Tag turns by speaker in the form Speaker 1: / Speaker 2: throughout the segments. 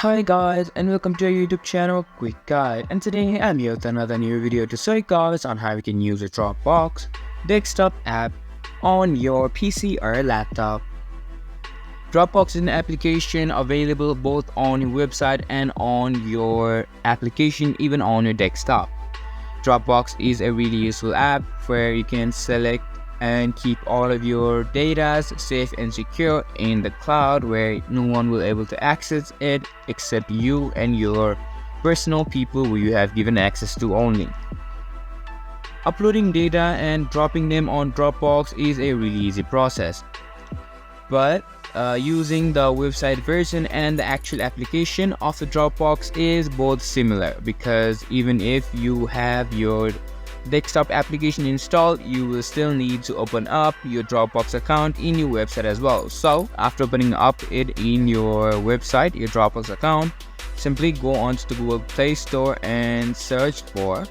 Speaker 1: Hi guys, and welcome to our YouTube channel Quick Guide, and today I'm here with another new video to show you guys on how you can use a Dropbox desktop app on your PC or laptop. Dropbox is an application available both on your website and on your application, even on your desktop. Dropbox is a really useful app where you can select and keep all of your data safe and secure in the cloud, where no one will be able to access it except you and your personal people who you have given access to only. Uploading data and dropping them on Dropbox is a really easy process, but using the website version and the actual application of the Dropbox is both similar, because even if you have your desktop application installed, you will still need to open up your Dropbox account in your website as well. So after opening up it in your website, your Dropbox account, simply go onto the Google Play Store and search for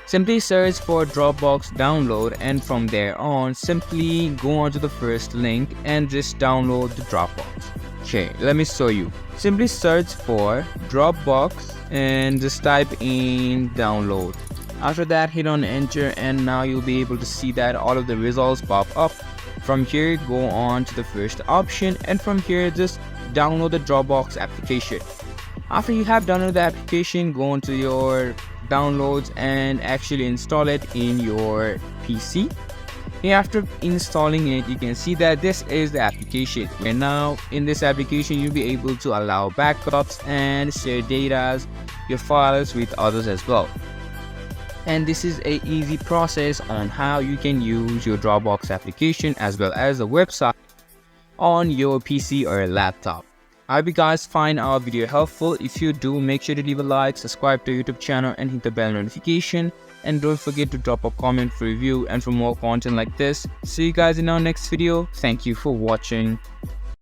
Speaker 1: Dropbox download, and from there on simply go onto the first link and just download the Dropbox. Okay, let me show you. Simply search for Dropbox and just type in download. After that, hit on enter, and now you'll be able to see that all of the results pop up. From here, go on to the first option, and from here just download the Dropbox application. After you have downloaded the application, go onto your downloads and actually install it in your PC. After installing it, you can see that this is the application, and now in this application you'll be able to allow backups and share data, your files with others as well. And this is a easy process on how you can use your Dropbox application as well as the website on your PC or laptop. I hope you guys find our video helpful. If you do, make sure to leave a like, subscribe to our YouTube channel and hit the bell notification, and don't forget to drop a comment for review and for more content like this. See you guys in our next video. Thank you for watching.